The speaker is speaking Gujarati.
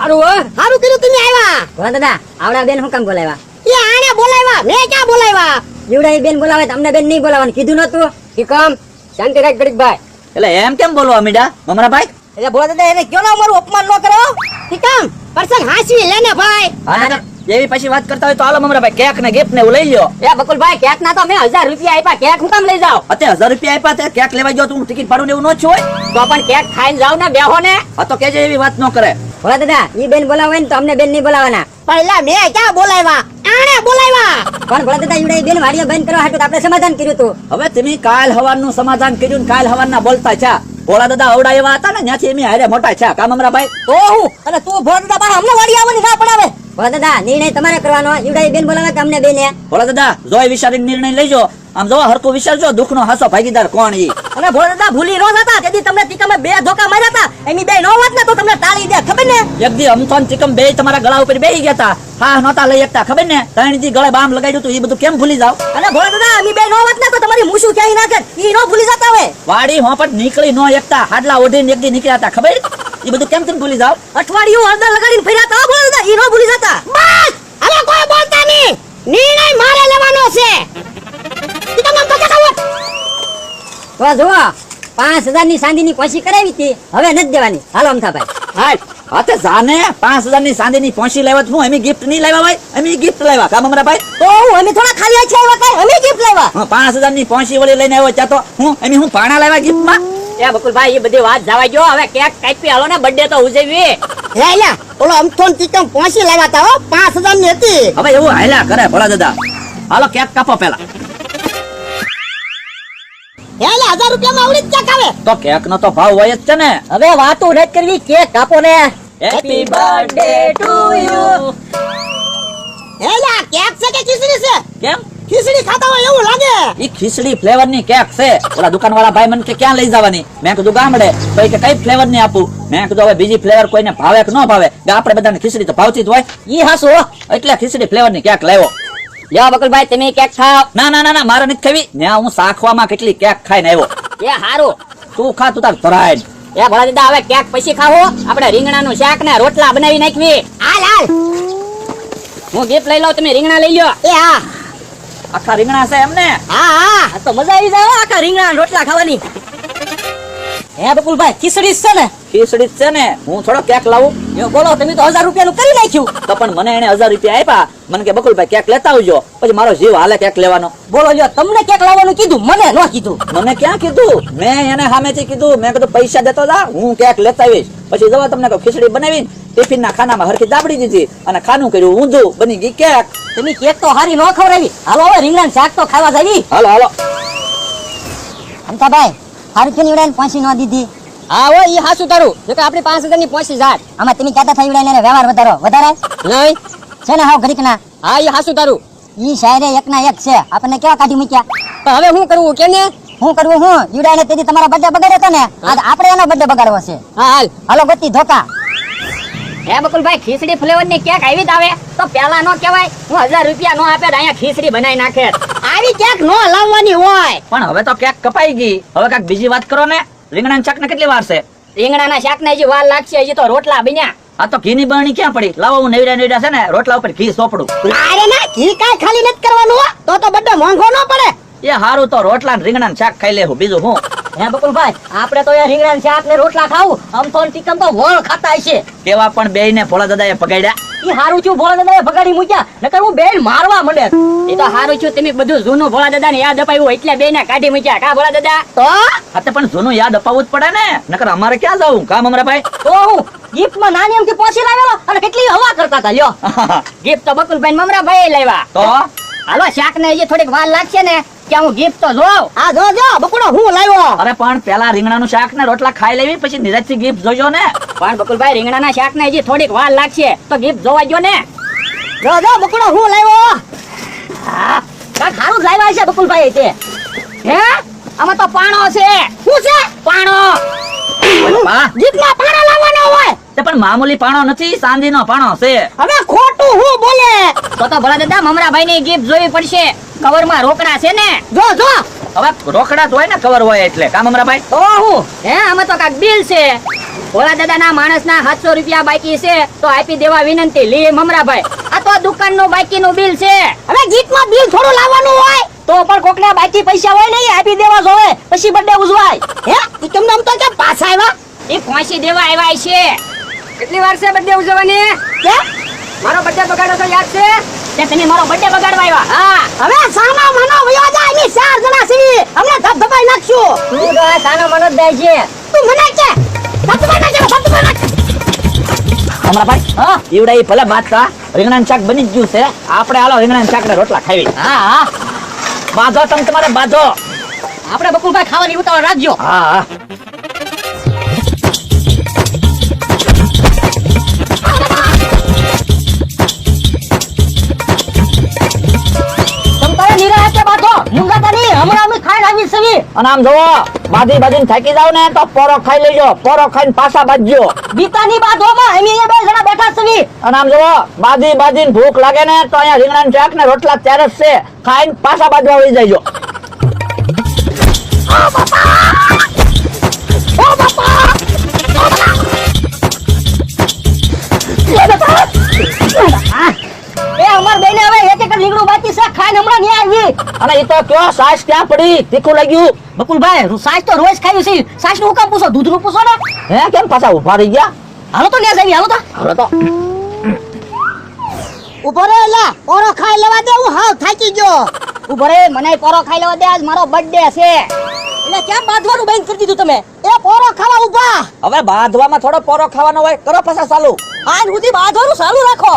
હારું હો હારું કર્યું તમે આવ્યા. ભોળા દાદા આવડા બેન હું કામ બોલાવ્યા? એ આને બોલાવ્યા, મેં ક્યાં બોલાવ્યા? જીવડા બેન બોલાવે તમને બેન નહીં બોલાવવાનું કીધું નતું? ઈ કામ શાંતિ રાખ ગરીબ ભાઈ. એટલે એમ કેમ બોલવા મીડા મમરાભાઈ? એટલે ભોળા દાદા એને કયો ના અમારું અપમાન ન કરો. ઈ કામ પરસન હાસવી લેને ભાઈ. હા નકર એવી પછી વાત કરતા હોય તો હાલો મમરાભાઈ કેક ને ગિફ્ટ ને એવું લઈ લ્યો. એ બકુલભાઈ કેક ના તો મેં 1000 રૂપિયા આપ્યા, કેક હું કામ લઈ જાવ? અત્યારે 1000 રૂપિયા આપ્યા તે કેક લેવા ગયો તું ટિકિટ ભાડું ને એવું ન છું હોય તો પણ કેક ખાઈને જાવ ને બેહો ને. આ તો કેજે એવી વાત ન કરે. ભોળા દાદા ઈ બેન બોલાવે ને તો અમને બેન નહીં બોલાવાના. પહેલા મેં ક્યાં બોલાવ્યા? આને બોલાવ્યા. પણ ભોળા દાદા ઈવડે બેન વાડીઓ બંધ કરવા હાટુ આપણે સમાધાન કર્યું હતું. હવે તમે કાલ હવારનું સમાધાન કર્યું ને કાલ હવારના બોલતા છે. ભોળા દાદા અવડા એવા હતા ને ત્યાંથી એમ હારે મોટા છે કા મમરાભાઈ? તો હું અને તું ભોળા દાદા બહાર અમને વાડી આવવાની ના પડાવે. ભોળા દાદા નિર્ણય તમારે કરવાનો. ઈવડે બેન બોલાવે કે અમને બેન? ભોળા દાદા જોઈ વિચારીને નિર્ણય લેજો. આમ જો હરકો વિચારજો દુઃખનો હાસો ભાગીદાર કોણ ઈ. અને ભોળા દાદા ભૂલી નો જતા તેથી તમને ટીકામાં 2 ધોકા માર્યા હતા. એની બે નો વાત ને તો તમને ટાળી દે ખબર ને? એક દી અમથોન ચિકમ બે તમારા ગળા ઉપર બેહી ગયા હતા. હા નહોતા લઈ શકતા ખબર ને? 3 દી ગળે બામ લગાડ્યું હતું. ઈ બધું કેમ ભૂલી જાવ? અને ભોળા દાદા એની બે નો વાત ને તો તમારી મૂછું ક્યાંય નાખે ઈ નો ભૂલી જતા હોય. વાડી હોપટ નીકળી નો એકતા હાડલા ઓઢીને એક દી નીકળ્યા હતા ખબર? ઈ બધું કેમ તમે ભૂલી જાવ? અઠવાડિયું હળદર લગાડીને ફર્યા હતા ભોળા દાદા ઈ નો ભૂલી જતા. બસ હવે કોઈ બોલતા નહીં. નિર્ણય મારે લેવાનો છે. ઈ તમને પતા ખાવ. તો જો 5000 ની ચાંદીની પોશી કરાવી હતી હવે નથી દેવાની. હાલો અમથાભાઈ. હાલ હાથે જાને 5000 ની ચાંદીની પોંછી લાવ્યા હું એમી ગિફ્ટ નહીં લાવ્યા ભાઈ. એમી ગિફ્ટ લાવ્યા કા મમરાભાઈ? તો હું અમે થોડા ખાલી છે આવ્યા કઈ અમે ગિફ્ટ લાવ્યા. હા 5000 ની પોંછી વળી લઈને આવ્યો ત્યાં તો હું એમી હું પાણા લાવ્યા ગિફ્ટમાં. એ બકુલભાઈ એ બધી વાત જવા ગયો હવે કેક કાપી હાલો ને બર્થડે તો ઉજવી. હે લ્યા ઓલો અમથોન ચિકમ પહોંચી લાવ્યા તા હો 5000 ની હતી. હવે એવું હાલ્યા કરે ભોળા દાદા. હાલો કેક કાપો પેલા. હે લ્યા 1000 રૂપિયામાં આવડી જ કેક આવે. તો કેક નો તો ભાવ હોય જ છે ને. હવે વાતો નથી કરવી કેક કાપો ને. Happy birthday to you. હે લ્યા કેક છે કે ખીચડી છે? કેમ? ખીચડી ખાતા હોય એવું લાગે. ઈ ખીચડી ફ્લેવર ની કેક છે. ઓલા દુકાન વાળા ભાઈ મને કે ક્યાં લઈ જવાની? મેં કીધું ગામડે. તો કે કઈ ફ્લેવર ની આપું? મેં કીધું હવે બીજી ફ્લેવર કોઈને ભાવે કે ન ભાવે કે આપણે બધાને ખીચડી તો ભાવતી જ હોય. ઈ હાસો એટલે ખીચડી ફ્લેવર ની કેક લાવ્યો. લ્યો બકુલભાઈ તમે કેક ખાઓ. ના ના ના ના મારે નથી ખાવી. ત્યાં હું શાખવામાં કેટલી કેક ખાઈને આવ્યો. એ હારું. તું ખા તું તાર ધરાય. એ ભોળા દાદા હવે કેક પછી ખાવો. આપણે રીંગણાનું શાક ને રોટલા બનાવી નાખવી. હાલ હાલ. હું ગિફ્ટ લઈ લઉં તમે રીંગણા લઈ લ્યો. એ હા આખા રીંગણા છે એમને? હા હા. આ તો મજા આવી જાય હો આખા રીંગણા રોટલા ખાવાની. હે બકુલભાઈ ખીચડી છે ને? ખીચડી જ છે ને. હું થોડો કેક લાવું. યો બોલો તમે તો 1000 રૂપિયાનું કરી નાખ્યું. તો પણ મને એને 1000 રૂપિયા આપ્યા. મને કે બકુલભાઈ કેક લેતા આવજો. પછી મારો જીવ હાલે કેક લેવાનો. બોલો લ્યો તમને કેક લાવવાનું કીધું મને ન કીધું. મને ક્યાં કીધું? મેં એને સામેથી કીધું. મેં કીધું પૈસા દેતો જા હું કેક લેતા આવીશ. પછી જવા તમને કહું ખીચડી બનાવીને ટિફિન ના ખાનામાં હરખી દાબડી દીધી અને ખાનું કર્યું ઊંધું બની ગઈ કેક. તમે કેક તો હારી ન ખવડાવી. હાલો હવે રીંગણાનું શાક તો ખાવા જાવી. હાલો હાલો. અમતાભાઈ હારું થઈને ઈવડાને પહોંચી ન દીધી. હા હો ઈ હાસું તારું. જો કે આપણી 5000 ની પહોંચી જાત. આમાં તમે કહેતા થઈ ઈવડાને વ્યવહાર વધારે નહીં છે ને હાવ ઘડીકના. હા ઈ હાસું તારું. ઈ શાયરે એકના એક છે. આપણને કેવા કાઢી મૂક્યા. તો હવે શું કરવું કે ને? શું કરવું હું ઈવડાને તેથી તમારા બર્થડે બગાડ્યો હતો ને આજ આપણે એનો બર્થડે બગાડવો છે. હા હાલ હાલો ગોતી ધોકા. હે બકુલભાઈ ખીચડી ફ્લેવર ની કેક આવી જ આવે તો પેલા નો કહેવાય હું 1000 રૂપિયા નો આપે અહીંયા ખીચડી બનાવી નાખે. આવી કેક નો લાવવાની હોય. પણ હવે તો કેક કપાઈ ગઈ. હવે કાક બીજી વાત કરો ને. રીંગણાના શાક ને કેટલી વાર છે? રીંગણાના શાક ને હજી વાર લાગશે. હજી તો રોટલા બન્યા. આ તો ઘીની બરણી ક્યાં પડી? લાવો હું નેવડા છે ને રોટલા ઉપર ઘી સોપડું. અરે ના ઘી કાઈ ખાલી નથી કરવાનું હો. તો બડ્ડો મોંઘો ન પડે. એ હારું તો રોટલા ને રીંગણાનું શાક ખાઈ લેવું બીજું હું. હે બકુલભાઈ આપણે તો યાર રીંગણાનું શાક ને રોટલા ખાવું. આમ તો ટીકમ તો વળ ખાતા હશે. કેવા પણ બેયને ભોળા દાદાએ પગાડ્યા. ઈ હારું છું ભોળા દાદાએ ભગાડી મૂક્યા. નકર હું બેન મારવા મંડે. એ તો હારું છું તમે બધું જૂનું ભોળા દાદાને યાદ અપાવ્યું એટલે બેને કાઢી મૂક્યા. કા ભોળા દાદા? તો હા તો પણ જૂનું યાદ અપાવવું જ પડે ને. નકર અમારે ક્યાં જવું કામ અમરાભાઈ? તો હું ગિફ્ટમાં નાની એમથી પહોંચી લાવેલો અને કેટલી હવા કરતા હતા. લ્યો ગિફ્ટ તો બકુલભાઈ મમરાભાઈ લાવ્યા. તો હાલો શાક ને હજી થોડીક વાર લાગશે ને કે હું ગિફ્ટ તો જોઉં. આ જો જો બકુડો હું લાવ્યો. અરે પણ પેલા રીંગણાનું શાક ને રોટલા ખાઈ લેવી પછી નિરાજથી ગિફ્ટ જોજો ને. પણ બકુલભાઈ રીંગણાના શાક ને હજી થોડીક વાર લાગશે તો ગિફ્ટ જોવા ગયો ને. જો જો બકુડો હું લાવ્યો. હા કાંઈક સારું જ લાવ્યા છે બકુલભાઈ તે. હે આમાં તો પાણો છે. શું છે? પાણો. બા, ગીફ્ટમાં પાણા લાવવાનો હોય. તે પણ મામૂલી પાણો નથી ચાંદીનો પાણો છે. હવે ખોટું હું બોલે. તો ભલા દાદા મમરાભાઈ ની ગિફ્ટ જોવી પડશે. કવરમાં રોકડા છે ને. જો જો હવે રોકડા જ હોય ને કવર હોય એટલે કામ અમરાભાઈ. તો હું હે આમાં તો કાંઈક બિલ છે. ભોળા દાદાના માણસના 700 રૂપિયા બાકી છે તો આપી દેવા વિનંતી. લી મમરાભાઈ, આ તો દુકાનનું બાકીનું બિલ છે. હવે ગીતમાં બિલ થોડું લાવવાનું હોય તો પણ કોકના બાકી પૈસા હોય નહીં, આપી દેવા જોવે, પછી બર્થડે ઉજવાય. હે ઈ કેમ નામ તો કે પાછા આવ્યા એ પહોંચી દેવા આવ્યા છે. કેટલી વાર છે બર્થડે ઉજવવાની? કે મારો બર્થડે બગાડો તો યાદ છે કે તમે મારો બર્થડે બગાડવા આવ્યા? હા, હવે સાનો મનો વયો જાય ની 4 જણા છીએ અમને ધબધબાઈ નાખશું તું તો આ સાનો મનો જ જાય છે. તું મને કે ધબધબાઈ નાખ હમણાં ભાઈ હા ઈવડા ઈ ભલે બાદતા રીંગણાનું શાક બની જ ગયું છે. આપણે હાલો રીંગણાનું શાક ને રોટલા ખાવી. હા હા, બાંધો તમે તમારે બાંધો. આપણે બકુલભાઈ ખાવાની ઉતાવળ રાખજો. હા હા તમ તારે નિરાહતે બાંધો, મુંગાતા નહીં. હમણાં અમે ખાઈને આવી સવી. અને આમ જોવો બાંધી બાંધીને થાકી જાવ ને તો પોરો ખાઈ લેજો. પોરો ખાઈને પાછા બાંધજો. બીતાની બાંધોમાં અમે અહીંયા બે જણા બેઠા સવી. અને આમ જોવો બાંધી બાંધીને ભૂખ લાગે ને તો અહીંયા રીંગણાનું શાક ને રોટલા ત્યારે જ છે. ખાઈને પાછા બાંધવા વળી જજો. એ અમાર બેને હવે એક એક રીંગણું બાકી છે, ખાઈને હમણાં નહીં આવી. અને એ તો કયો સાસ ક્યાં પડી? તીખું લાગ્યું? બકુલભાઈ, સાસ તો રોજ ખાયું છે. સાસ નું કામ પૂછો? દૂધનું પૂછો ને. હે કેમ પાછા ઉભા રહી ગયા? હાલો તો ન્યા જઈએ, હાલો તો. હવે તો ઉભો રે લા ઓરો ખાઈ લેવા દે હું હાવ થાકી ગયો ઉભો રે, મને પોરો ખાઈ લેવા દે, આજ મારો બર્થડે છે. એટલે કેમ બાંધવાનું બંધ કરી દીધું તમે એ પોરો ખાવા ઉભા હવે બાંધવામાં થોડો પોરો ખાવાનો હોય. કરો પાછા ચાલુ. આજ સુધી બાંધવાનું ચાલુ રાખો